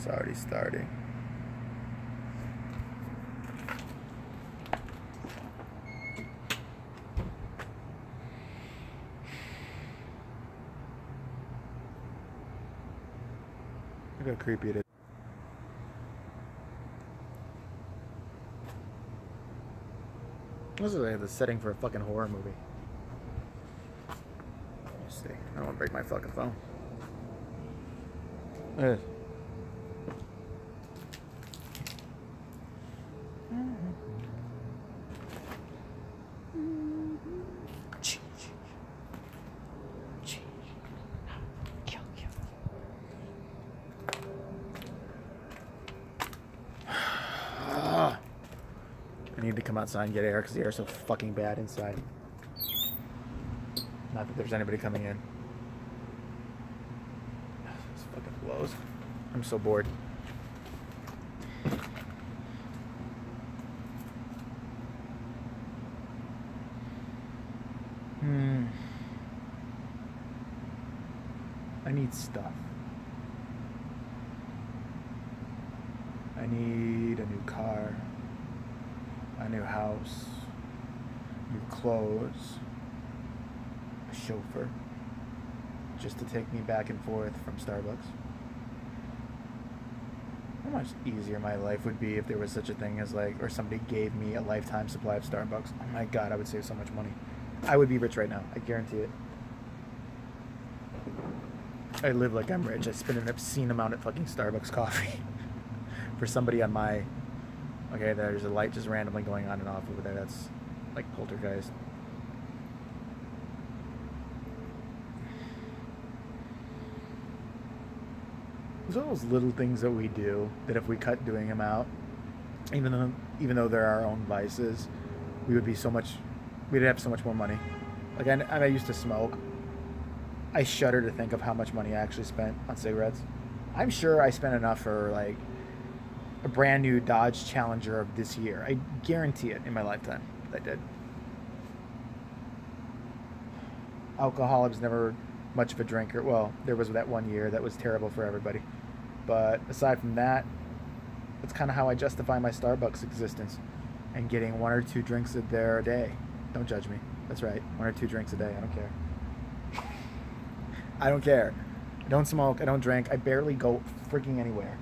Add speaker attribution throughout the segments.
Speaker 1: It's already starting. Look how creepy it is. This is like the setting for a fucking horror movie. Let me see. I don't want to break my fucking phone. There it is. I need to come outside and get air because the air's so fucking bad inside. Not that there's anybody coming in. This fucking blows. I'm so bored. I need stuff. I need a new car, a new house, new clothes, a chauffeur, just to take me back and forth from Starbucks. How much easier my life would be if there was such a thing as like, or somebody gave me a lifetime supply of Starbucks. Oh my God, I would save so much money. I would be rich right now. I guarantee it. I live like I'm rich. I spend an obscene amount at fucking Starbucks coffee. For somebody on my... Okay, there's a light just randomly going on and off over there. That's like poltergeist. There's all those little things that we do that if we cut doing them out, even though they're our own vices, we would be so much... We'd have so much more money. Like, I used to smoke. I shudder to think of how much money I actually spent on cigarettes. I'm sure I spent enough for, like, a brand new Dodge Challenger of this year. I guarantee it in my lifetime that I did. Alcohol, I was never much of a drinker. Well, there was that one year that was terrible for everybody. But aside from that, that's kind of how I justify my Starbucks existence. And getting 1 or 2 drinks a day. Don't judge me. That's right. 1 or 2 drinks a day. I don't care. I don't care. I don't smoke. I don't drink. I barely go freaking anywhere.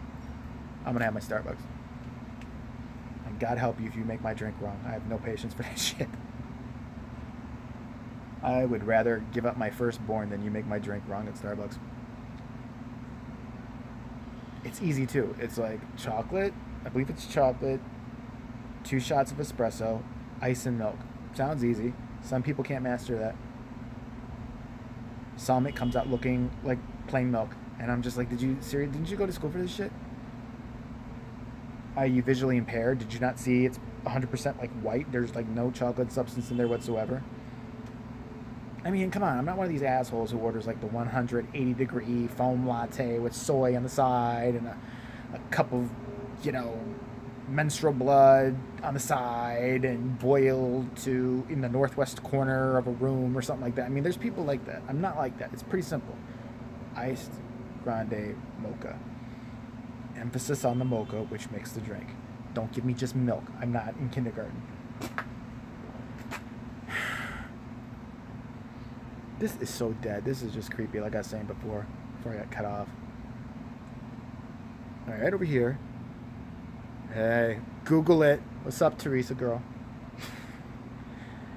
Speaker 1: I'm gonna have my Starbucks. And God help you if you make my drink wrong. I have no patience for that shit. I would rather give up my firstborn than you make my drink wrong at Starbucks. It's easy too. It's like chocolate. I believe it's chocolate. 2 shots of espresso, ice and milk. Sounds easy. Some people can't master that. Some it comes out looking like plain milk. And I'm just like, didn't you go to school for this shit? Are you visually impaired? Did you not see it's 100% like white? There's like no chocolate substance in there whatsoever. I mean, come on. I'm not one of these assholes who orders like the 180-degree foam latte with soy on the side and a cup of, you know, menstrual blood on the side and boiled in the northwest corner of a room or something like that. I mean, there's people like that. I'm not like that. It's pretty simple. Iced grande mocha. Emphasis on the mocha, which makes the drink. Don't give me just milk. I'm not in kindergarten. This is so dead. This is just creepy, like I was saying before I got cut off. All right, over here. Hey, Google it. What's up, Teresa girl?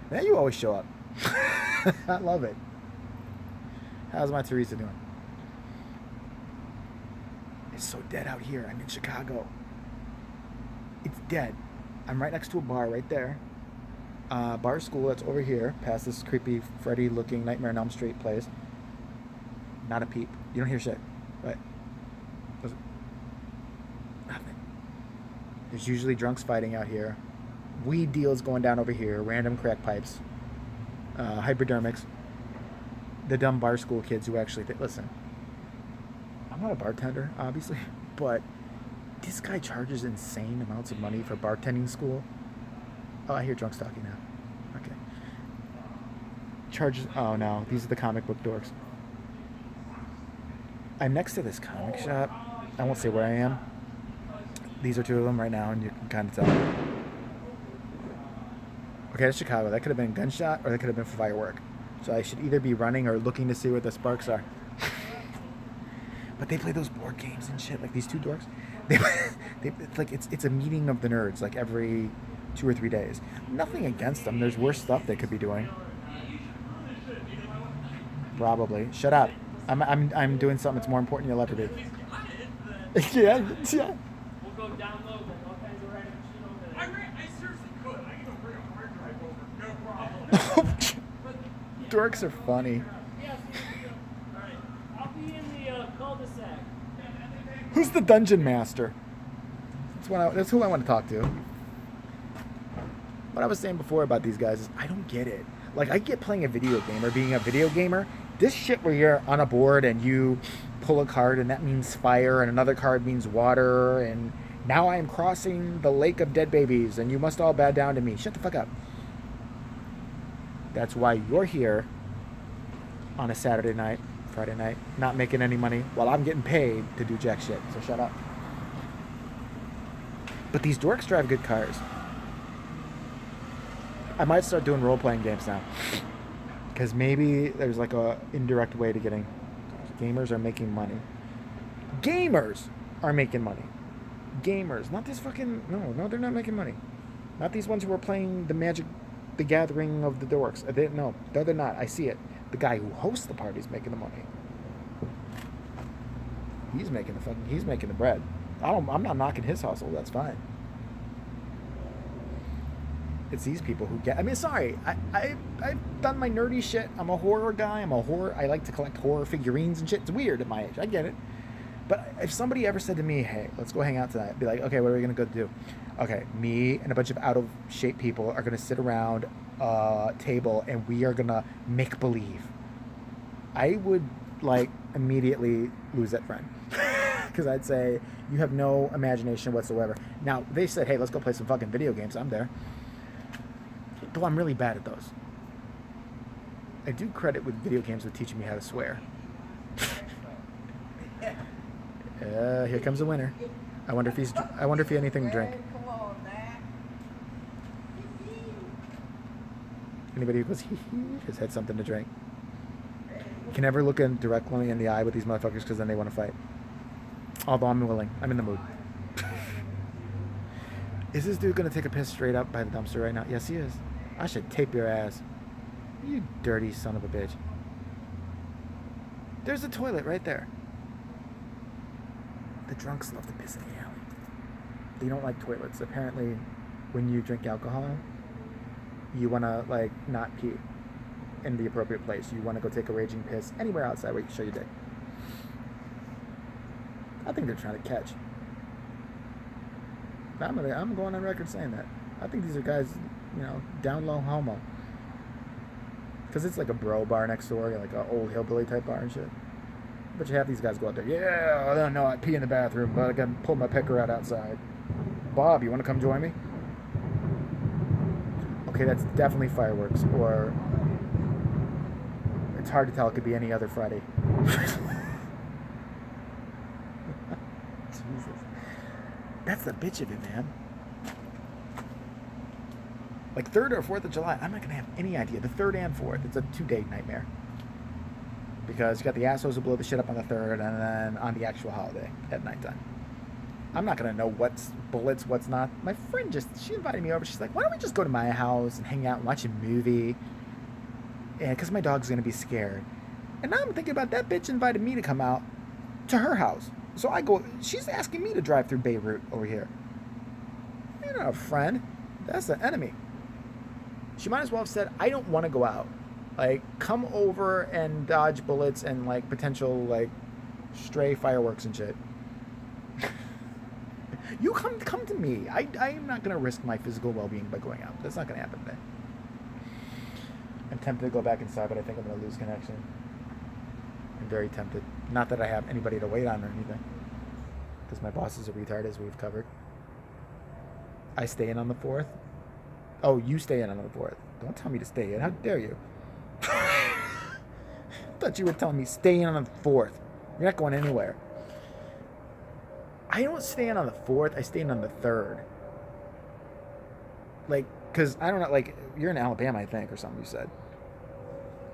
Speaker 1: Man, you always show up. I love it. How's my Teresa doing? It's so dead out here. I'm in Chicago. It's dead. I'm right next to a bar right there. Bar school that's over here, past this creepy Freddy-looking Nightmare on Elm Street place. Not a peep. You don't hear shit. Right? Nothing. There's usually drunks fighting out here. Weed deals going down over here. Random crack pipes. Hypodermics. The dumb bar school kids who actually listen. I'm not a bartender, obviously, but this guy charges insane amounts of money for bartending school. Oh, I hear drunks talking now. Okay. Charges... Oh, no. These are the comic book dorks. I'm next to this comic shop. I won't say where I am. These are two of them right now, and you can kind of tell. Okay, that's Chicago. That could have been a gunshot, or that could have been firework. So I should either be running or looking to see where the sparks are. But they play those board games and shit. Like these two dorks, it's like it's a meeting of the nerds. Like every 2 or 3 days. Nothing against them. There's worse stuff they could be doing. Probably. Shut up. I'm doing something that's more important than you'll ever be. Yeah.
Speaker 2: We'll go download them, all kinds of random shit over there. I seriously could. I can go bring a hard drive over, no problem.
Speaker 1: Dorks are funny.
Speaker 2: Yeah, alright. I'll be in the cul-de-sac.
Speaker 1: Who's the dungeon master? That's who I want to talk to. What I was saying before about these guys is I don't get it. Like, I get playing a video game or being a video gamer. This shit where you're on a board and you pull a card and that means fire and another card means water and now I am crossing the lake of dead babies and you must all bow down to me. Shut the fuck up. That's why you're here on a Saturday night, Friday night, not making any money while I'm getting paid to do jack shit. So shut up. But these dorks drive good cars. I might start doing role-playing games now. Because maybe there's like a indirect way to getting... Gamers are making money. Gamers are making money. Gamers. Not this fucking... No, they're not making money. Not these ones who are playing the Gathering of the Dorks. No, they're not. I see it. The guy who hosts the party's making the money. He's making the bread. I'm not knocking his hustle. That's fine. It's these people who get... I mean, sorry. I've done my nerdy shit. I'm a horror guy. I like to collect horror figurines and shit. It's weird at my age. I get it. But if somebody ever said to me, hey, let's go hang out tonight, I'd be like, okay, what are we going to go do? Okay, me and a bunch of out-of-shape people are going to sit around a table and we are going to make believe. I would, like, immediately lose that friend. Because I'd say, you have no imagination whatsoever. Now, they said, hey, let's go play some fucking video games. I'm there. Though I'm really bad at those. I do credit with video games with teaching me how to swear. Here comes a winner. I wonder if he had anything to drink. Anybody who goes hee hee has had something to drink. You can never look in directly in the eye with these motherfuckers because then they want to fight. Although I'm willing. I'm in the mood. Is this dude gonna take a piss straight up by the dumpster right now? Yes, he is. I should tape your ass. You dirty son of a bitch. There's a toilet right there. The drunks love to piss in the alley. They don't like toilets. Apparently, when you drink alcohol, you want to, like, not pee in the appropriate place. You want to go take a raging piss anywhere outside where you can show your dick. I think they're trying to catch. I'm going on record saying that. I think these are guys, you know, down low homo. Because it's like a bro bar next door, like an old hillbilly type bar and shit. But you have these guys go out there, yeah, I don't know, I pee in the bathroom, but I can pull my pecker out outside. Bob, you want to come join me? Okay, that's definitely fireworks, or it's hard to tell, it could be any other Friday. Jesus. That's the bitch of it, man. Like 3rd or 4th of July, I'm not going to have any idea. The 3rd and 4th, it's a 2-day nightmare. Because you got the assholes who blow the shit up on the 3rd, and then on the actual holiday at nighttime. I'm not going to know what's bullets, what's not. My friend she invited me over. She's like, why don't we just go to my house and hang out and watch a movie? And because my dog's going to be scared. And now I'm thinking about that bitch invited me to come out to her house. So I go, she's asking me to drive through Beirut over here. You're not a friend. That's the enemy. She might as well have said, I don't want to go out. Like, come over and dodge bullets and, like, potential, like, stray fireworks and shit. You come to me. I am not going to risk my physical well-being by going out. That's not going to happen today. I'm tempted to go back inside, but I think I'm going to lose connection. I'm very tempted. Not that I have anybody to wait on or anything. Because my boss is a retard, as we've covered. I stay in on the 4th. Oh, you stay in on the 4th. Don't tell me to stay in. How dare you? I thought you were telling me stay in on the 4th. You're not going anywhere. I don't stand on the 4th. I stand on the 3rd. Like, because I don't know, like, you're in Alabama, I think, or something you said.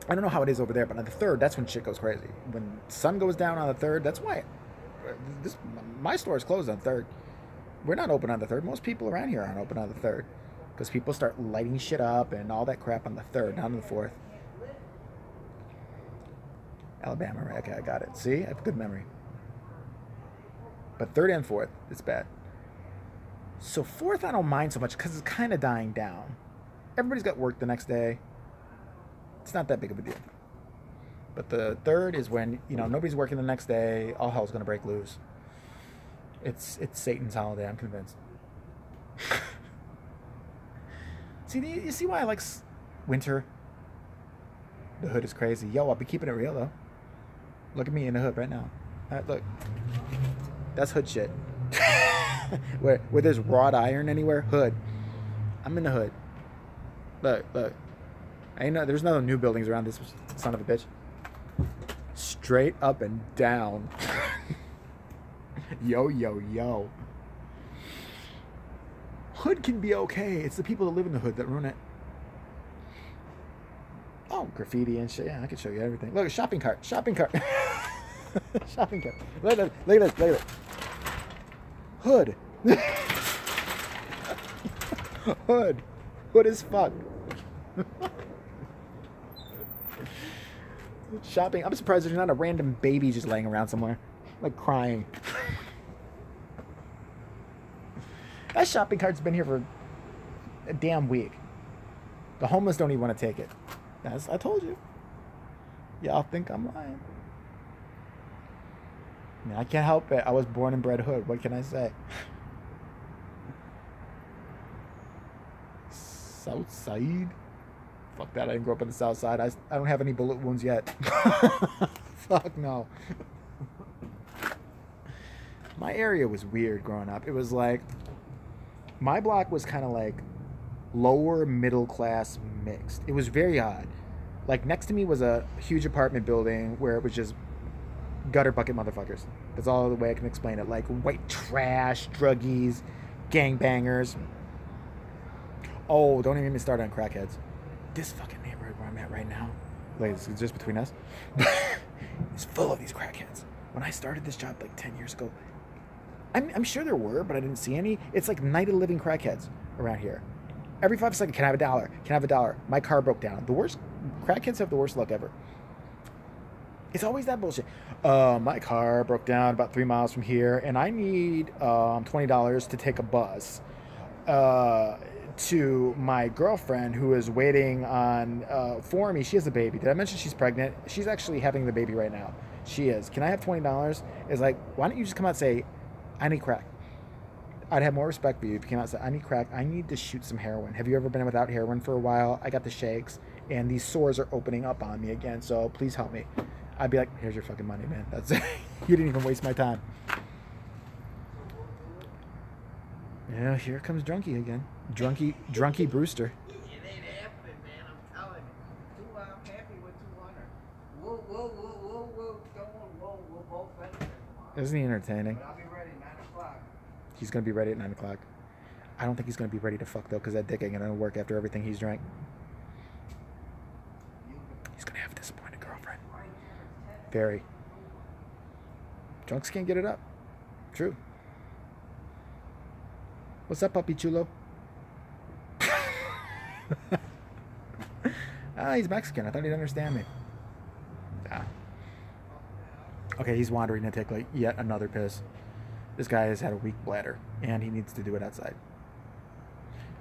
Speaker 1: I don't know how it is over there, but on the 3rd, that's when shit goes crazy. When sun goes down on the 3rd, that's why my store is closed on the 3rd. We're not open on the 3rd. Most people around here aren't open on the 3rd. Because people start lighting shit up and all that crap on the 3rd, not on the 4th. Alabama, right? Okay, I got it. See? I have good memory. But 3rd and 4th, it's bad. So 4th, I don't mind so much because it's kind of dying down. Everybody's got work the next day. It's not that big of a deal. But the 3rd is when, you know, nobody's working the next day. All hell's going to break loose. It's Satan's holiday, I'm convinced. See, you see why I like winter? The hood is crazy. Yo, I'll be keeping it real, though. Look at me in the hood right now. Look. That's hood shit. where there's wrought iron anywhere, hood. I'm in the hood. Look. There's no new buildings around this son of a bitch. Straight up and down. Yo. Hood can be okay. It's the people that live in the hood that ruin it. Oh, graffiti and shit. Yeah, I can show you everything. Look, a shopping cart. Shopping cart. Look at this. Hood. Hood as fuck. Shopping. I'm surprised there's not a random baby just laying around somewhere, like crying. That shopping cart's been here for a damn week. The homeless don't even want to take it. As I told you. Y'all think I'm lying. I mean, I can't help it. I was born and bred hood. What can I say? South side? Fuck that. I didn't grow up on the south side. I don't have any bullet wounds yet. Fuck no. My area was weird growing up. It was like, my block was kind of like lower middle class mixed. It was very odd. Like next to me was a huge apartment building where it was just gutter bucket motherfuckers. That's all the way I can explain it. Like white trash, druggies, gangbangers. Oh, don't even get me started on crackheads. This fucking neighborhood where I'm at right now, like it's just between us, is full of these crackheads. When I started this job like 10 years ago, I'm sure there were, but I didn't see any. It's like night of the living crackheads around here. Every 5 seconds, can I have a dollar? Can I have a dollar? My car broke down. The worst, crackheads have the worst luck ever. It's always that bullshit. My car broke down about 3 miles from here, and I need $20 to take a bus to my girlfriend who is waiting on for me. She has a baby. Did I mention she's pregnant? She's actually having the baby right now. She is. Can I have $20? It's like, why don't you just come out and say, I need crack. I'd have more respect for you if you came out and said, I need crack. I need to shoot some heroin. Have you ever been without heroin for a while? I got the shakes, and these sores are opening up on me again, so please help me. I'd be like, here's your fucking money, man. That's it. You didn't even waste my time. Yeah, here comes Drunky again. Drunky Brewster.
Speaker 3: It ain't happening, man. I'm telling you. I'm happy with 200. Whoa. We'll both benefit tomorrow.
Speaker 1: Isn't he entertaining?
Speaker 3: But I'll be ready 9 o'clock.
Speaker 1: He's going to be ready at 9 o'clock. I don't think he's going to be ready to fuck, though, because that dick ain't going to work after everything he's drank. He's going to have a disappointed girlfriend. Very. Drunks can't get it up. True. What's up, puppy chulo? He's Mexican. I thought he'd understand me. Ah. Okay, he's wandering to take like yet another piss. This guy has had a weak bladder, and he needs to do it outside.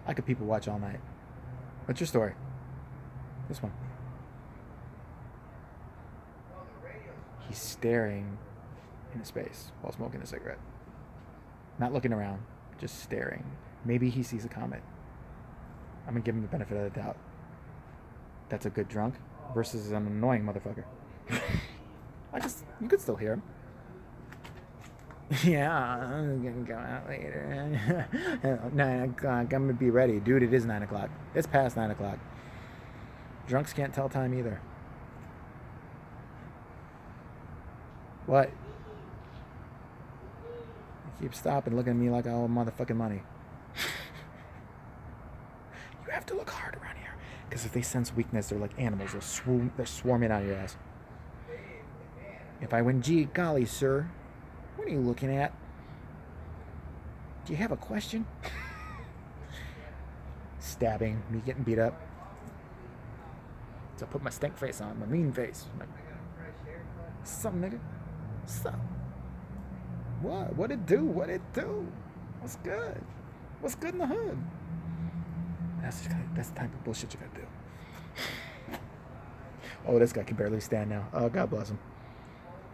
Speaker 1: I could people watch all night. What's your story? This one. He's staring into space while smoking a cigarette. Not looking around, just staring. Maybe he sees a comet. I'm gonna give him the benefit of the doubt. That's a good drunk versus an annoying motherfucker. You could still hear him. Yeah, I'm gonna go out later. 9 o'clock, I'm gonna be ready. Dude, it is 9 o'clock. It's past 9 o'clock. Drunks can't tell time either. What? Keep stopping, looking at me like I owe motherfucking money. You have to look hard around here. Because if they sense weakness, they're like animals. They're swarming out your ass. If I went, gee, golly, sir, what are you looking at? Do you have a question? Stabbing, me getting beat up. So I put my stink face on, my mean face. Like, something, nigga. What's up? What? What it do? What it do? What's good? What's good in the hood? That's the type of bullshit you gotta do. Oh, this guy can barely stand now. Oh, God bless him.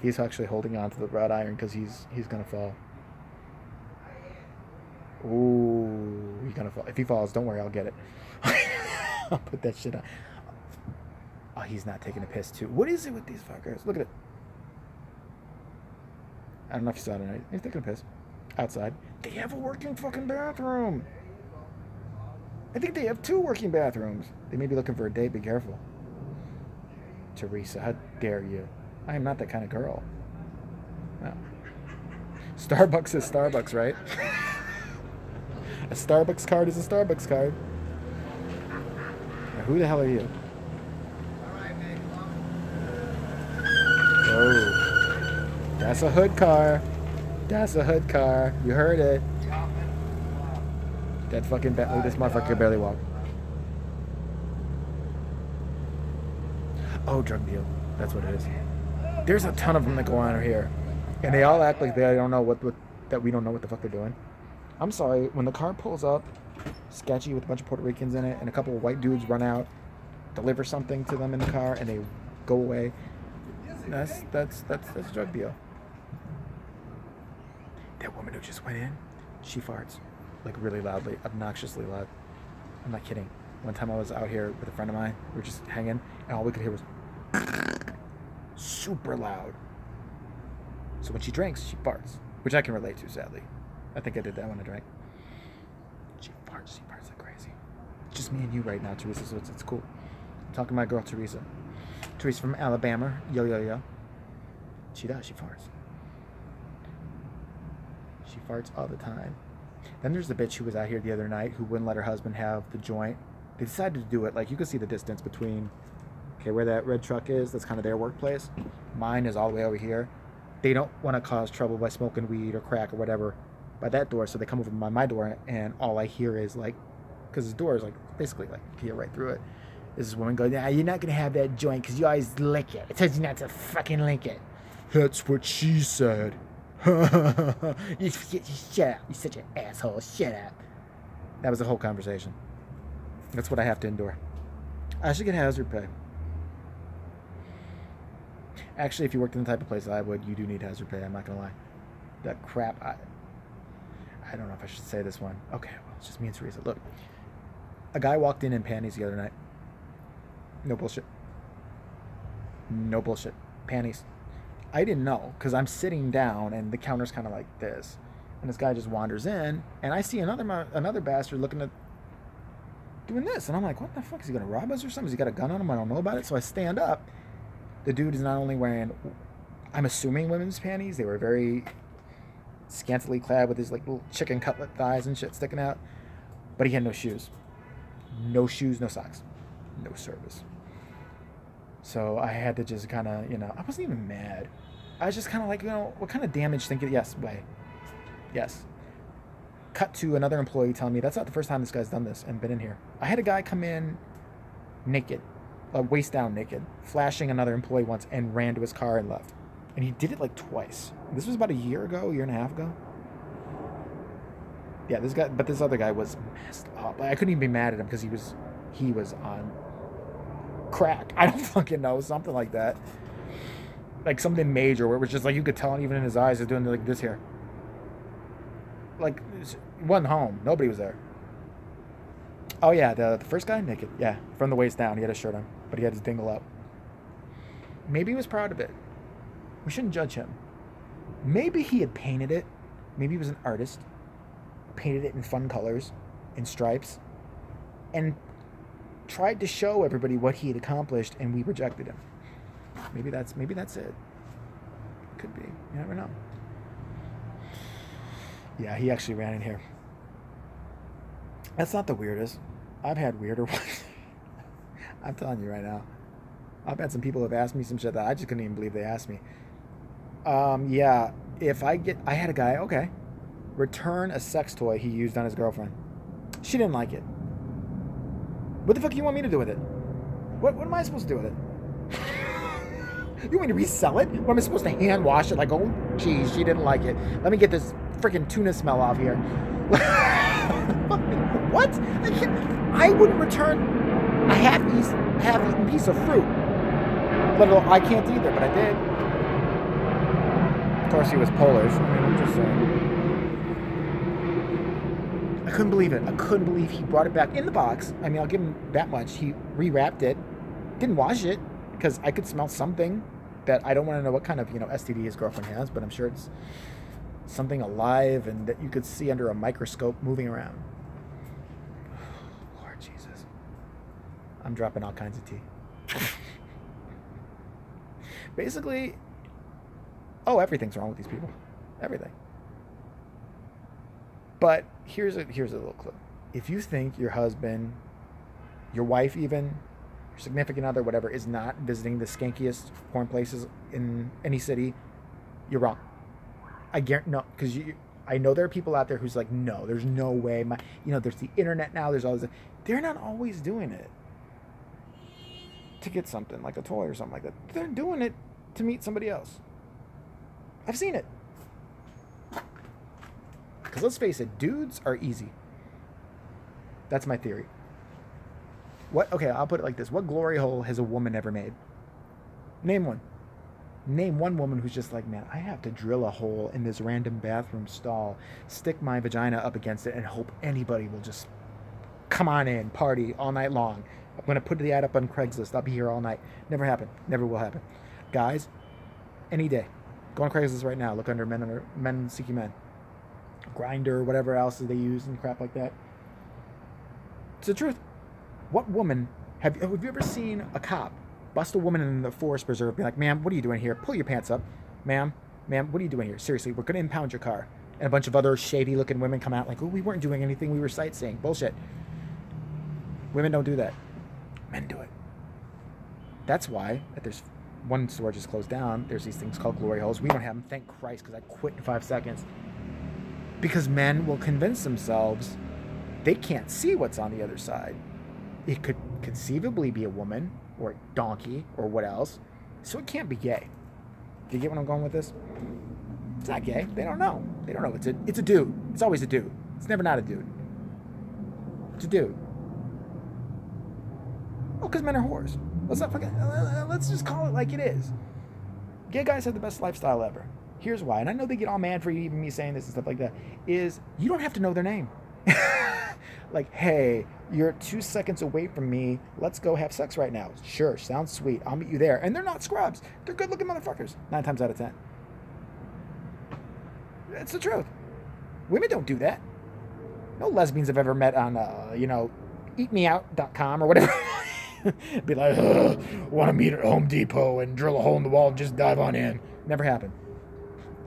Speaker 1: He's actually holding on to the wrought iron because he's gonna fall. Ooh, he's gonna fall. If he falls, don't worry, I'll get it. I'll put that shit on. Oh, he's not taking a piss too. What is it with these fuckers? Look at it. I don't know if you saw it or not. He's taking a piss. Outside. They have a working fucking bathroom. I think they have 2 working bathrooms. They may be looking for a date. Be careful. Teresa, how dare you? I am not that kind of girl. No. Starbucks is Starbucks, right? A Starbucks card is a Starbucks card. Now, who the hell are you? Oh. That's a hood car. That's a hood car. You heard it. That fucking Bentley, this motherfucker can barely walk. Oh, drug deal. That's what it is. There's a ton of them that go on here. And they all act like they don't know that we don't know what the fuck they're doing. I'm sorry, when the car pulls up, sketchy with a bunch of Puerto Ricans in it, and a couple of white dudes run out, deliver something to them in the car, and they go away, that's a drug deal. That woman who just went in, she farts. Like really loudly, obnoxiously loud. I'm not kidding. One time I was out here with a friend of mine. We were just hanging, and all we could hear was super loud. So when she drinks, she farts, which I can relate to, sadly. I think I did that when I drank. She farts like crazy. It's just me and you right now, Teresa, so it's cool. I'm talking to my girl, Teresa. Teresa from Alabama. Yo, yo, yo. She does, she farts. She farts all the time. Then there's the bitch who was out here the other night who wouldn't let her husband have the joint. They decided to do it. Like, you can see the distance between, okay, where that red truck is. That's kind of their workplace. Mine is all the way over here. They don't want to cause trouble by smoking weed or crack or whatever by that door. So they come over by my door, and all I hear is, like, because the door is, like, basically, like, you can hear right through it. Is this woman going, nah, you're not going to have that joint because you always lick it. It tells you not to fucking lick it. That's what she said. You shut up. You're such an asshole. Shut up. That was the whole conversation. That's what I have to endure. I should get hazard pay. Actually, if you worked in the type of place I would, you do need hazard pay. I'm not going to lie. That crap. I don't know if I should say this one. Okay, well, it's just me and Teresa. Look. A guy walked in panties the other night. No bullshit. No bullshit. Panties. I didn't know because I'm sitting down and the counter's kind of like this, and this guy just wanders in, and I see another bastard looking at doing this, and I'm like, what the fuck, is he gonna rob us or something? Has he got a gun on him? I don't know about it. So I stand up. The dude is not only wearing, I'm assuming, women's panties. They were very scantily clad with his like little chicken cutlet thighs and shit sticking out, but he had no shoes, no socks, no service. So I had to just kind of, I wasn't even mad. I was just kind of like, what kind of damage think you? Yes, way. Yes. Cut to another employee telling me that's not the first time this guy's done this and been in here. I had a guy come in naked, waist down naked, flashing another employee once and ran to his car and left. And he did it like twice. This was about a year and a half ago. Yeah, this other guy was messed up. I couldn't even be mad at him because he was on crack. I don't fucking know, something like that. Like something major where it was just like you could tell even in his eyes he's doing like this here. Like, wasn't home. Nobody was there. Oh yeah, the first guy naked. Yeah, from the waist down. He had a shirt on, but he had his dingle up. Maybe he was proud of it. We shouldn't judge him. Maybe he had painted it. Maybe he was an artist. Painted it in fun colors, in stripes, and tried to show everybody what he had accomplished, and we rejected him. Maybe that's it. Could be. You never know. Yeah, he actually ran in here. That's not the weirdest. I've had weirder ones. I'm telling you right now. I've had some people who have asked me some shit that I just couldn't even believe they asked me. Yeah, I had a guy, okay, return a sex toy he used on his girlfriend. She didn't like it. What the fuck do you want me to do with it? What am I supposed to do with it? You want me to resell it? What am I supposed to hand wash it? Like, oh, geez, she didn't like it. Let me get this freaking tuna smell off here. What? I wouldn't return a half-eaten piece of fruit. Let alone, I can't either, but I did. Of course, he was Polish. I mean, I'm just saying. I couldn't believe it. I couldn't believe he brought it back in the box. I mean, I'll give him that much. He rewrapped it. Didn't wash it because I could smell something that I don't want to know what kind of, STD his girlfriend has, but I'm sure it's something alive and that you could see under a microscope moving around. Lord Jesus. I'm dropping all kinds of tea. Basically, everything's wrong with these people. Everything. But here's a little clue. If you think your husband, your wife even, your significant other, whatever, is not visiting the skankiest porn places in any city, you're wrong. I guarantee, no, because I know there are people out there who's like, no, there's no way. There's the internet now. There's all this. They're not always doing it to get something like a toy or something like that. They're doing it to meet somebody else. I've seen it. Because let's face it, dudes are easy. That's my theory. Okay, I'll put it like this. What glory hole has a woman ever made? Name one. Name one woman who's just like, man, I have to drill a hole in this random bathroom stall, stick my vagina up against it, and hope anybody will just come on in, party all night long. I'm going to put the ad up on Craigslist. I'll be here all night. Never happened. Never will happen. Guys, any day. Go on Craigslist right now. Look under men seeking men. Grinder, whatever else they use and crap like that. It's the truth. What woman have you ever seen a cop bust a woman in the forest preserve, be like, ma'am, what are you doing here? Pull your pants up. Ma'am, what are you doing here? Seriously, we're going to impound your car. And a bunch of other shady looking women come out like, oh, we weren't doing anything. We were sightseeing. Bullshit. Women don't do that. Men do it. That's why there's one store just closed down. There's these things called glory holes. We don't have them, thank Christ, because I quit in 5 seconds. Because men will convince themselves they can't see what's on the other side. It could conceivably be a woman or a donkey or what else. So it can't be gay. Do you get what I'm going with this? It's not gay. They don't know. They don't know. It's a dude. It's always a dude. It's never not a dude. It's a dude. Oh, because men are whores. Let's just call it like it is. Gay guys have the best lifestyle ever. Here's why. And I know they get all mad for even me saying this and stuff like that. Is you don't have to know their name. Like, hey, you're 2 seconds away from me. Let's go have sex right now. Sure, sounds sweet. I'll meet you there. And they're not scrubs. They're good-looking motherfuckers. 9 times out of 10. It's the truth. Women don't do that. No lesbians have ever met on, eatmeout.com or whatever. Be like, want to meet at Home Depot and drill a hole in the wall and just dive on in. Never happened.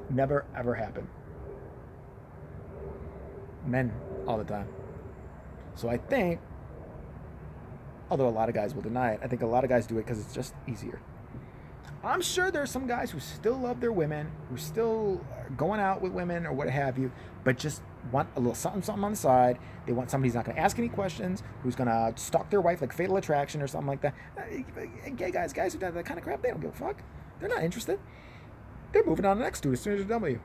Speaker 1: Never, ever happened. Men all the time. So I think, although a lot of guys will deny it, I think a lot of guys do it because it's just easier. I'm sure there are some guys who still love their women, who still are going out with women or what have you, but just want a little something on the side. They want somebody who's not going to ask any questions, who's going to stalk their wife like Fatal Attraction or something like that. Gay guys who do that kind of crap, they don't give a fuck. They're not interested. They're moving on to the next dude as soon as they're done with you.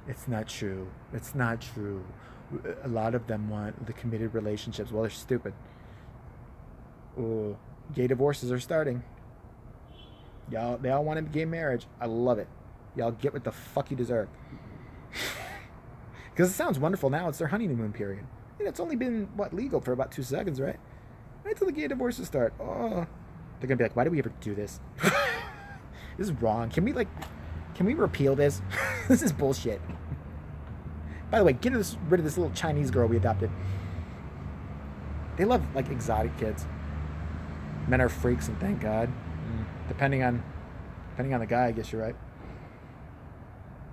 Speaker 1: It's not true. It's not true. A lot of them want the committed relationships. Well, they're stupid. Ooh, gay divorces are starting. Y'all, they all want a gay marriage. I love it. Y'all get what the fuck you deserve. Because it sounds wonderful now. It's their honeymoon period. And it's only been, legal for about 2 seconds, right? Right till the gay divorces start. Oh, they're going to be like, why do we ever do this? This is wrong. Can we repeal this? This is bullshit. By the way, get rid of this little Chinese girl we adopted. They love, exotic kids. Men are freaks, and thank God. Depending on the guy, I guess you're right.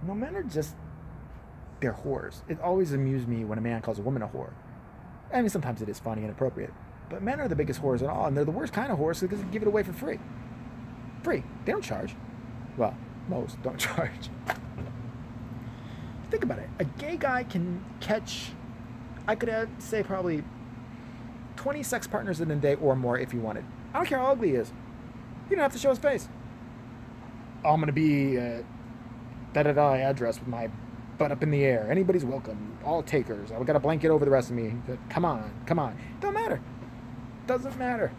Speaker 1: No, men are just they're whores. It always amused me when a man calls a woman a whore. I mean, sometimes it is funny and appropriate. But men are the biggest whores at all, and they're the worst kind of whores because they give it away for free. Free. They don't charge. Well, most don't charge. Think about it. A gay guy can catch, I could say probably 20 sex partners in a day or more if he wanted. I don't care how ugly he is. He don't have to show his face. I'm going to be da-da-da address with my butt up in the air. Anybody's welcome. All takers. I've got a blanket over the rest of me. Come on. Come on. Don't matter. Doesn't matter.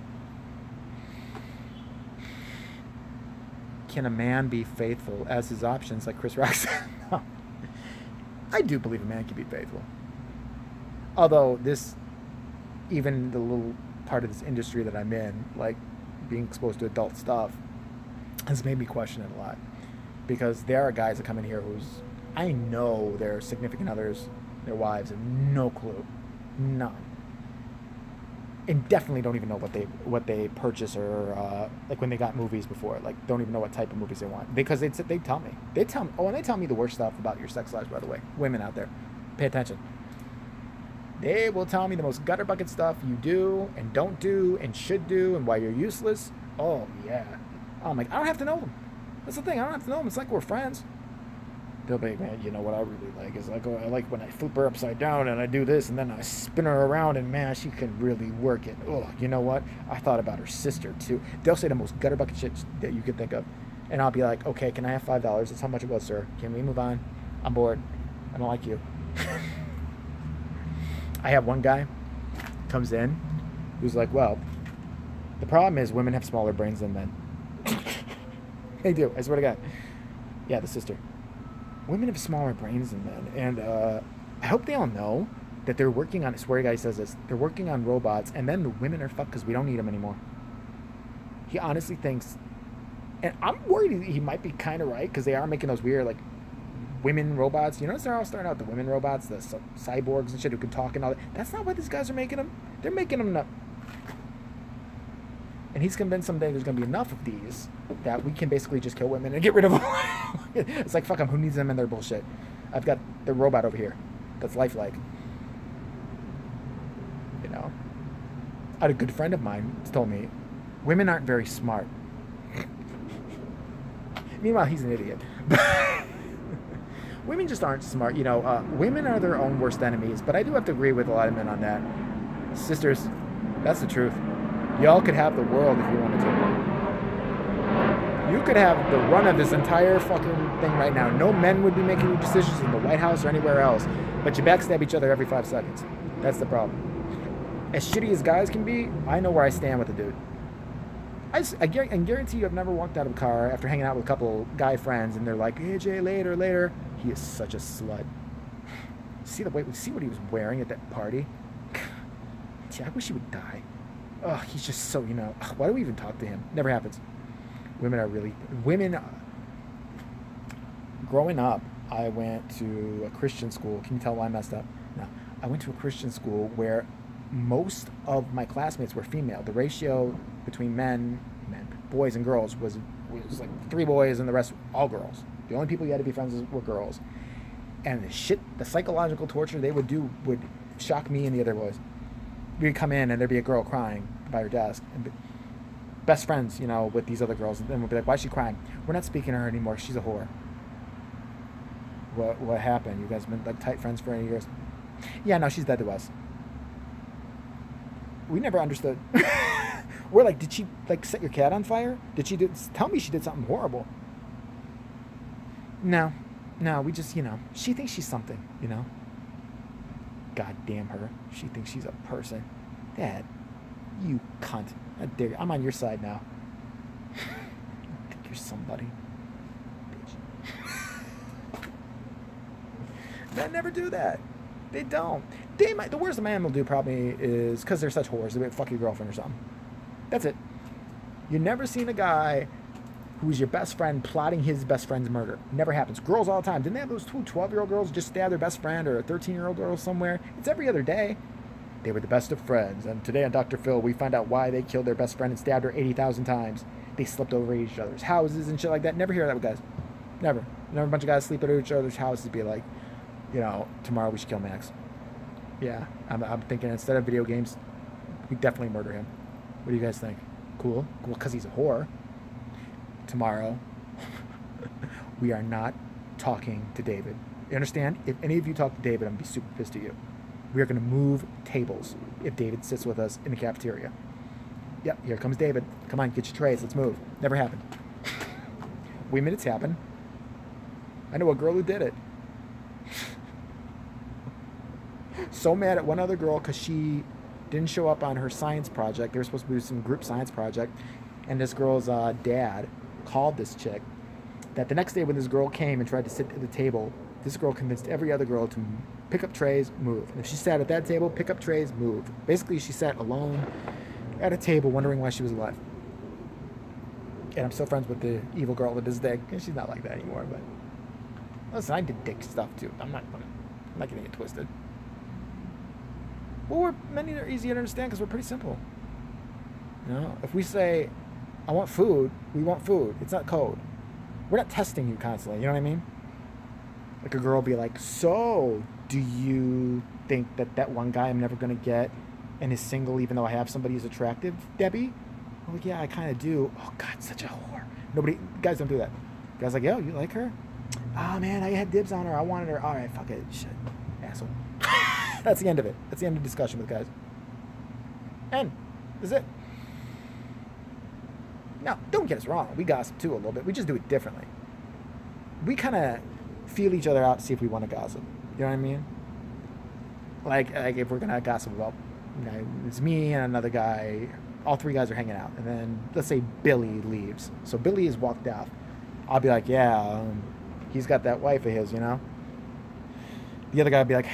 Speaker 1: Can a man be faithful as his options, like Chris Rock said? No. I do believe a man can be faithful. Although this, even the little part of this industry that I'm in, like being exposed to adult stuff, has made me question it a lot. Because there are guys that come in here who's, I know their significant others, their wives, have no clue. None. And definitely don't even know what they purchase or like when they got movies before, like don't even know what type of movies they want, because they tell me and they tell me the worst stuff about your sex lives. By the way, women out there, pay attention. They will tell me the most gutter bucket stuff you do and don't do and should do and why you're useless. Oh yeah, I'm like, I don't have to know them. That's the thing, I don't have to know them. It's like we're friends. They'll be, man, you know what I really like is I like when I flip her upside down and I do this and then I spin her around and man, she can really work it. Oh, you know what? I thought about her sister too. They'll say the most gutter bucket shit that you could think of. And I'll be like, okay, can I have $5? That's how much it was, sir. Can we move on? I'm bored. I don't like you. I have one guy comes in who's like, well, the problem is women have smaller brains than men. They do, I swear to God. Yeah, the sister. Women have smaller brains than men, and I hope they all know that they're working on, I swear to God he says this, they're working on robots, and then the women are fucked because we don't need them anymore. He honestly thinks, and I'm worried he might be kind of right, because they are making those weird, like, women robots. You notice they're all starting out, the women robots, the cyborgs and shit who can talk and all that. That's not why these guys are making them. They're making them up. And he's convinced someday there's going to be enough of these that we can basically just kill women and get rid of them. It's like, fuck them. Who needs them in their bullshit? I've got the robot over here that's lifelike. You know? I had a good friend of mine told me, women aren't very smart. Meanwhile, he's an idiot. Women just aren't smart. You know, women are their own worst enemies. But I do have to agree with a lot of men on that. Sisters, that's the truth. Y'all could have the world if you wanted to. You could have the run of this entire fucking thing right now. No men would be making decisions in the White House or anywhere else. But you backstab each other every 5 seconds. That's the problem. As shitty as guys can be, I know where I stand with the dude. I guarantee you I've never walked out of a car after hanging out with a couple guy friends and they're like, hey Jay, later. He is such a slut. See what he was wearing at that party? Gee, I wish he would die. Oh, he's just so, you know, why do we even talk to him? Never happens. Women, growing up, I went to a Christian school. Can you tell why I messed up? No. I went to a Christian school where most of my classmates were female. The ratio between boys and girls was like 3 boys and the rest all girls. The only people you had to be friends with were girls. And the psychological torture they would do would shock me and the other boys. We'd come in and there'd be a girl crying by her desk. And best friends, you know, with these other girls. And then we'd be like, why is she crying? We're not speaking to her anymore. She's a whore. What happened? You guys been like tight friends for any years? Yeah, no, she's dead to us. We never understood. We're like, did she like set your cat on fire? Tell me she did something horrible. No, we just, you know, she thinks she's something, you know. God damn her. She thinks she's a person. Dad, you cunt. I dare you. I'm on your side now. I think you're somebody. Bitch. Men never do that. They don't. The worst a man will do probably is, because they're such whores, they'll fuck your girlfriend or something. That's it. You've never seen a guy who's your best friend plotting his best friend's murder. Never happens. Girls all the time. Didn't they have those 2 12-year-old girls just stab their best friend, or a 13-year-old girl somewhere? It's every other day. They were the best of friends. And today on Dr. Phil, we find out why they killed their best friend and stabbed her 80,000 times. They slept over each other's houses and shit like that. Never hear that with guys. Never. Never a bunch of guys sleep at each other's houses be like, you know, tomorrow we should kill Max. Yeah, I'm thinking instead of video games, we definitely murder him. What do you guys think? Cool? Well, because he's a whore. Tomorrow, we are not talking to David. You understand? If any of you talk to David, I'm going to be super pissed at you. We are going to move tables if David sits with us in the cafeteria. Yep, here comes David. Come on, get your trays. Let's move. Never happened. Wait a minute, it's happened. I know a girl who did it. So mad at one other girl because she didn't show up on her science project. They were supposed to do some group science project. And this girl's dad called this chick that the next day when this girl came and tried to sit at the table, this girl convinced every other girl to pick up trays, move. And if she sat at that table, pick up trays, move. Basically, she sat alone at a table wondering why she was alive. And I'm still friends with the evil girl that is dick. And she's not like that anymore, but listen, I did dick stuff too. I'm not getting it twisted. Well, many are easy to understand because we're pretty simple. You know, if we say, I want food, we want food. It's not code. We're not testing you constantly, you know what I mean? Like a girl will be like, so, do you think that that one guy I'm never going to get and is single even though I have somebody who's attractive, Debbie? I'm like, yeah, I kind of do. Oh, God, such a whore. Guys don't do that. Guys like, yo, you like her? Oh, man, I had dibs on her. I wanted her. All right, fuck it. Shit. Asshole. That's the end of it. That's the end of discussion with guys. And that's it. Now, don't get us wrong. We gossip too a little bit. We just do it differently. We kind of feel each other out to see if we want to gossip. You know what I mean? Like if we're going to gossip about, you know, it's me and another guy. All three guys are hanging out. And then let's say Billy leaves. So Billy is walked out. I'll be like, yeah, he's got that wife of his, you know? The other guy will be like,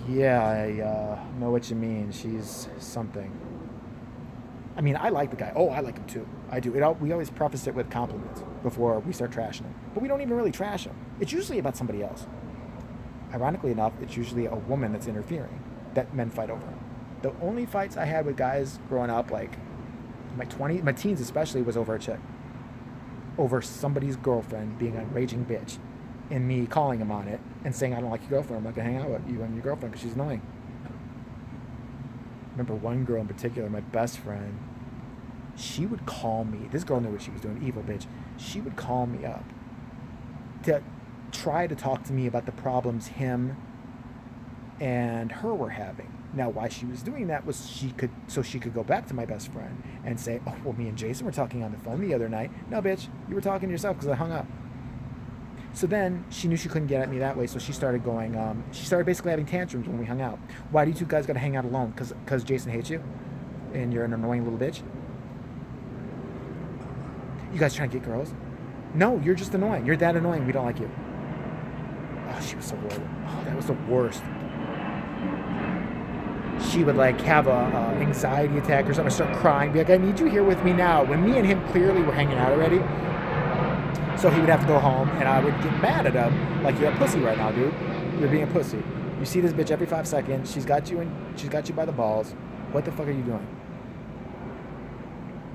Speaker 1: yeah, I know what you mean. She's something. I mean, I like the guy. Oh, I like him too. I do. We always preface it with compliments before we start trashing him. But we don't even really trash him. It's usually about somebody else. Ironically enough, it's usually a woman that's interfering that men fight over. The only fights I had with guys growing up, like my teens especially, was over a chick. Over somebody's girlfriend being a raging bitch. And me calling him on it and saying, I don't like your girlfriend. I'm not going to hang out with you and your girlfriend because she's annoying. I remember one girl in particular, my best friend, she would call me. This girl knew what she was doing, evil bitch. She would call me up to try to talk to me about the problems him and her were having. Now, why she was doing that was so she could go back to my best friend and say, oh, well, me and Jason were talking on the phone the other night. No, bitch, you were talking to yourself because I hung up. So then she knew she couldn't get at me that way, so she started going, she started basically having tantrums when we hung out. Why do you two guys got to hang out alone? Because Jason hates you? And you're an annoying little bitch? You guys trying to get girls? No, you're just annoying. You're that annoying. We don't like you. Oh, she was so horrible. Oh, that was the worst. She would like have a anxiety attack or something, start crying, be like, I need you here with me now. When me and him clearly were hanging out already. So he would have to go home, and I would get mad at him, like, you're a pussy right now, dude. You're being a pussy. You see this bitch every 5 seconds. She's got you by the balls. What the fuck are you doing?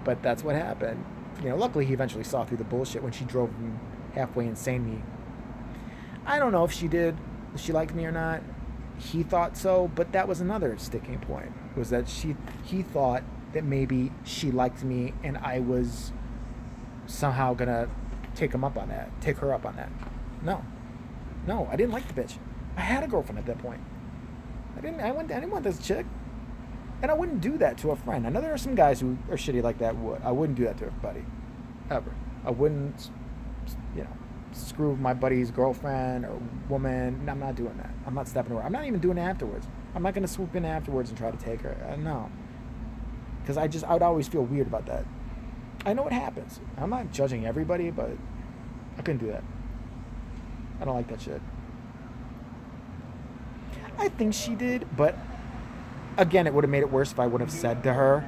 Speaker 1: But that's what happened. You know, luckily he eventually saw through the bullshit when she drove him halfway insane me. I don't know if she did, if she liked me or not. He thought so, but that was another sticking point. Was that he thought that maybe she liked me, and I was somehow gonna take her up on that. No, I didn't like the bitch. I had a girlfriend at that point. I didn't want this chick. And I wouldn't do that to a friend. I know there are some guys who are shitty like that would. I wouldn't do that to a buddy. Ever. I wouldn't, screw my buddy's girlfriend or woman. I'm not doing that. I'm not stepping over. I'm not even doing it afterwards. I'm not going to swoop in afterwards and try to take her. No. Because I would always feel weird about that. I know it happens. I'm not judging everybody, but I couldn't do that. I don't like that shit. I think she did, but again, it would have made it worse if I would have said to her,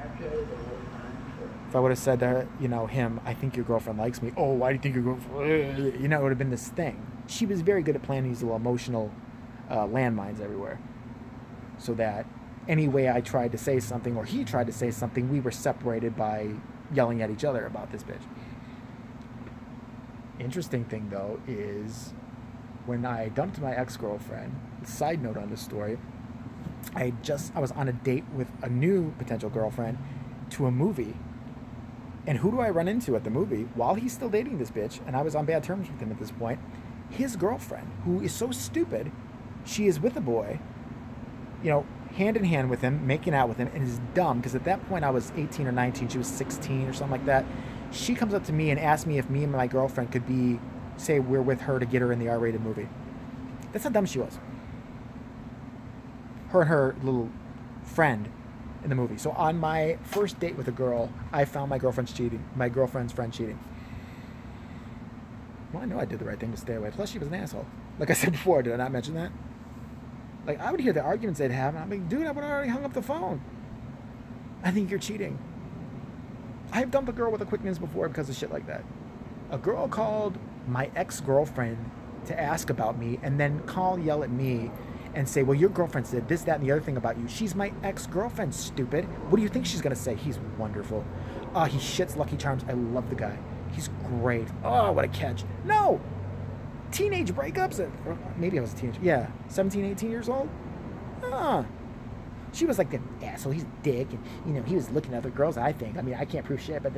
Speaker 1: him, I think your girlfriend likes me. Oh, why do you think your girlfriend? It would have been this thing. She was very good at planting these little emotional landmines everywhere. So that any way I tried to say something or he tried to say something, we were separated by yelling at each other about this bitch. Interesting thing, though, is when I dumped my ex-girlfriend, side note on this story, I was on a date with a new potential girlfriend to a movie. And who do I run into at the movie while he's still dating this bitch? And I was on bad terms with him at this point. His girlfriend, who is so stupid, she is with a boy, you know, hand in hand with him, making out with him, and is dumb because at that point I was 18 or 19, she was 16 or something like that. She comes up to me and asks me if me and my girlfriend could say we're with her to get her in the R-rated movie. That's how dumb she was. Her and her little friend in the movie. So on my first date with a girl, I found my girlfriend's friend cheating. Well, I know I did the right thing to stay away. Plus, she was an asshole. Like I said before, did I not mention that? Like, I would hear the arguments they'd have, and I'm like, dude, I would have already hung up the phone. I think you're cheating. I've dumped a girl with a quickness before because of shit like that. A girl called my ex-girlfriend to ask about me, and then yell at me, and say, well, your girlfriend said this, that, and the other thing about you. She's my ex-girlfriend, stupid. What do you think she's going to say? He's wonderful. He shits Lucky Charms. I love the guy. He's great. Oh, what a catch. No! Teenage breakups? Maybe I was a teenager. Yeah, 17, 18 years old? She was like, the asshole, he's a dick. And, you know, he was looking at other girls, I think. I mean, I can't prove shit, but...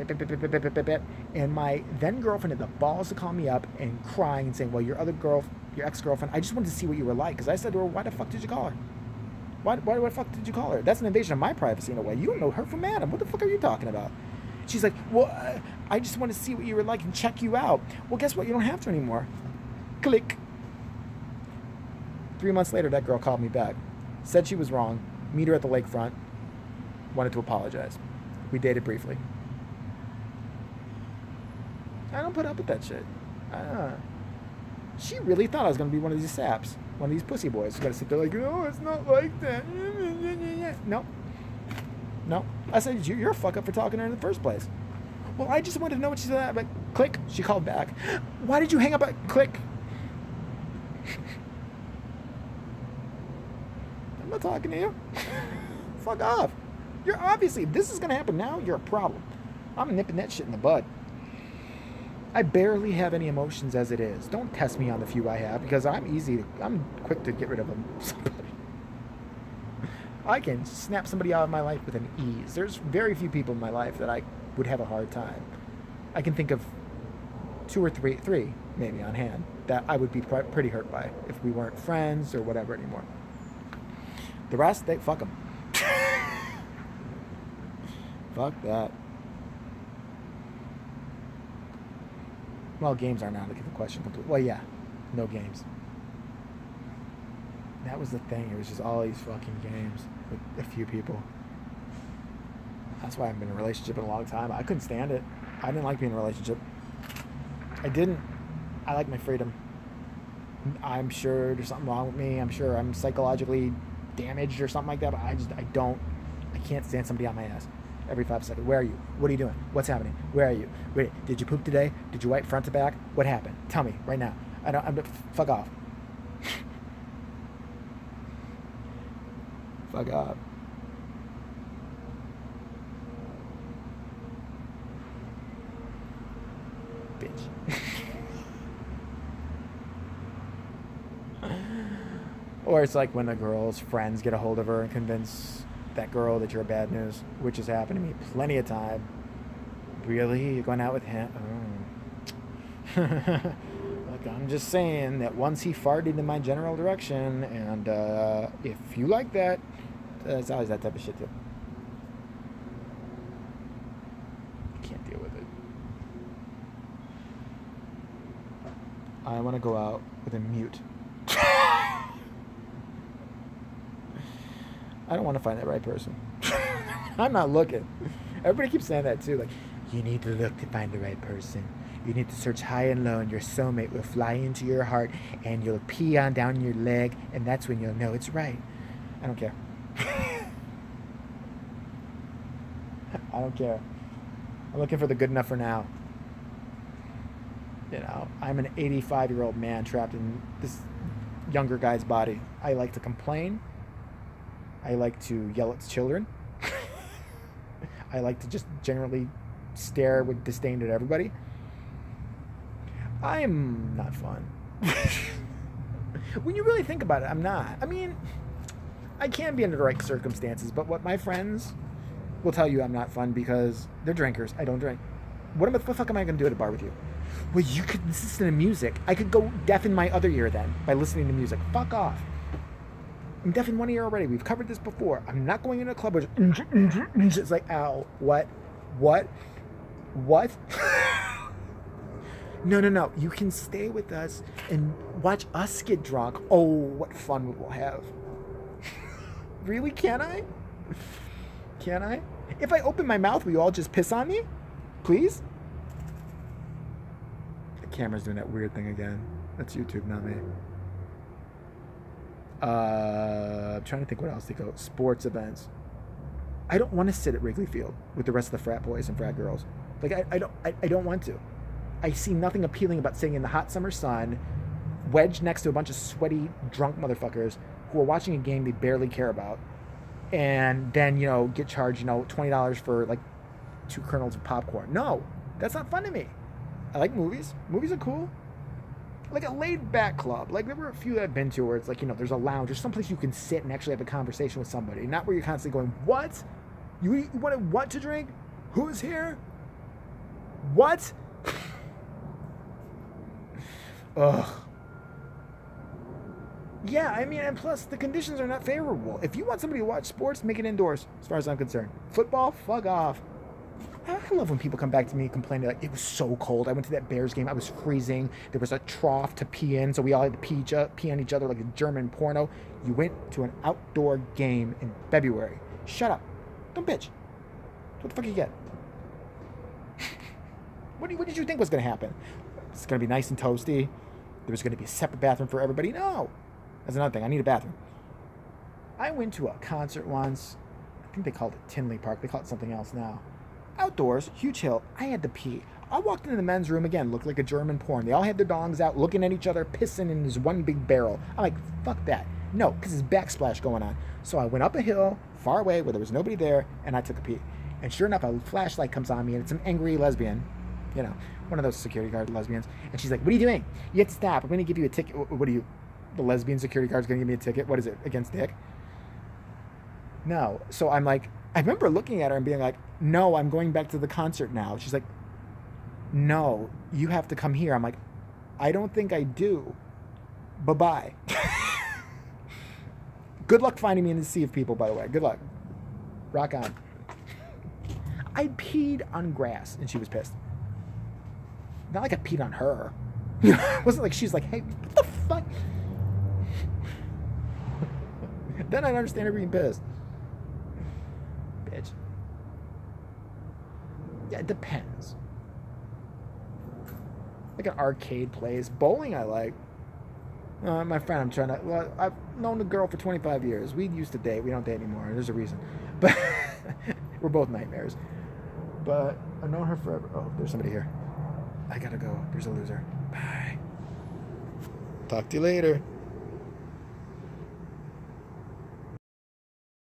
Speaker 1: And my then-girlfriend had the balls to call me up and crying and saying, well, your ex-girlfriend, I just wanted to see what you were like. Because I said to her, why the fuck did you call her? Why the fuck did you call her? That's an invasion of my privacy in a way. You don't know her from Adam. What the fuck are you talking about? She's like, well, I just want to see what you were like and check you out. Well, guess what? You don't have to anymore. Click. 3 months later, that girl called me back. Said she was wrong. Meet her at the lakefront. Wanted to apologize. We dated briefly. I don't put up with that shit. She really thought I was going to be one of these saps. One of these pussy boys. You got to sit there like, oh, it's not like that. No. No. I said, you're a fuck up for talking to her in the first place. Well, I just wanted to know what she said. But click. She called back. Why did you hang up at click? I'm not talking to you. Fuck off. You're obviously, if this is going to happen now, you're a problem. I'm nipping that shit in the bud. I barely have any emotions as it is. Don't test me on the few I have because I'm quick to get rid of them. I can snap somebody out of my life with an ease. There's very few people in my life that I would have a hard time. I can think of 2 or 3 maybe on hand that I would be pretty hurt by if we weren't friends or whatever anymore. The rest, fuck them. Fuck that. Well, games are not the question complete. Well, yeah, no games. That was the thing. It was just all these fucking games with a few people. That's why I haven't been in a relationship in a long time. I couldn't stand it. I didn't like being in a relationship. I didn't. I like my freedom. I'm sure there's something wrong with me. I'm sure I'm psychologically damaged or something like that, but I can't stand somebody on my ass every 5 seconds. Where are you? What are you doing? What's happening? Where are you? Wait, did you poop today? Did you wipe front to back? What happened? Tell me right now. Fuck off. Fuck off. Bitch. Or it's like when a girl's friends get a hold of her and convince that girl that you're bad news, which has happened to me plenty of time. Really? You're going out with him? Oh. Look, I'm just saying that once he farted in my general direction, and if you like that, it's always that type of shit too. I can't deal with it. I want to go out with a mute. I don't want to find that right person. I'm not looking. Everybody keeps saying that too. Like, you need to look to find the right person. You need to search high and low, and your soulmate will fly into your heart, and you'll pee on down your leg, and that's when you'll know it's right. I don't care. I don't care. I'm looking for the good enough for now. You know, I'm an 85-year-old man trapped in this younger guy's body. I like to complain. I like to yell at children. I like to just generally stare with disdain at everybody. I'm not fun. When you really think about it, I'm not. I mean, I can be under the right circumstances, but what my friends will tell you, I'm not fun because they're drinkers. I don't drink. What the fuck am I going to do at a bar with you? Well, you could listen to music. I could go deaf in my other ear then by listening to music. Fuck off. I'm deaf in one ear already. We've covered this before. I'm not going into a club where it's like, ow, what? No. You can stay with us and watch us get drunk. Oh, what fun we will have. Really? Can I? Can I? If I open my mouth, will you all just piss on me? Please? The camera's doing that weird thing again. That's YouTube, not me. I'm trying to think what else to go. Sports events. I don't want to sit at Wrigley Field with the rest of the frat boys and frat girls. Like, I don't want to. I see nothing appealing about sitting in the hot summer sun, wedged next to a bunch of sweaty, drunk motherfuckers who are watching a game they barely care about, and then, you know, get charged, you know, $20 for, like, 2 kernels of popcorn. No, that's not fun to me. I like movies. Movies are cool. Like a laid-back club. Like, there were a few that I've been to where it's like, you know, there's a lounge. There's someplace you can sit and actually have a conversation with somebody. Not where you're constantly going, what? You wanted what to drink? Who's here? What? Ugh. Yeah, I mean, and plus, the conditions are not favorable. If you want somebody to watch sports, make it indoors, as far as I'm concerned. Football, fuck off. I love when people come back to me complaining, like, it was so cold. I went to that Bears game. I was freezing. There was a trough to pee in, so we all had to pee on each other like a German porno. You went to an outdoor game in February. Shut up. Don't bitch. What the fuck you get? What did you think was going to happen? It's going to be nice and toasty. There was going to be a separate bathroom for everybody. No. That's another thing. I need a bathroom. I went to a concert once. I think they called it Tinley Park. They call it something else now. Outdoors, huge hill. I had to pee. I walked into the men's room again, looked like a German porn. They all had their dongs out, looking at each other, pissing in this one big barrel. I'm like, fuck that. No, because there's backsplash going on. So I went up a hill, far away, where there was nobody there, and I took a pee. And sure enough, a flashlight comes on me, and it's an angry lesbian. You know, one of those security guard lesbians. And she's like, what are you doing? You have to stop. I'm going to give you a ticket. What are you? The lesbian security guard's going to give me a ticket? What is it? Against dick? No. So I'm like, I remember looking at her and being like, no, I'm going back to the concert now. She's like, no, you have to come here. I'm like, I don't think I do. Bye-bye. Good luck finding me in the sea of people, by the way. Good luck. Rock on. I peed on grass, and she was pissed. Not like I peed on her. It wasn't like she's like, hey, what the fuck? Then I'd understand her being pissed. Bitch. Yeah, it depends. Like an arcade place. Bowling I like. My friend, I'm trying to... Well, I've known the girl for 25 years. We used to date. We don't date anymore. There's a reason. But we're both nightmares. But I've known her forever. Oh, there's somebody here. I gotta go. There's a loser. Bye. Talk to you later.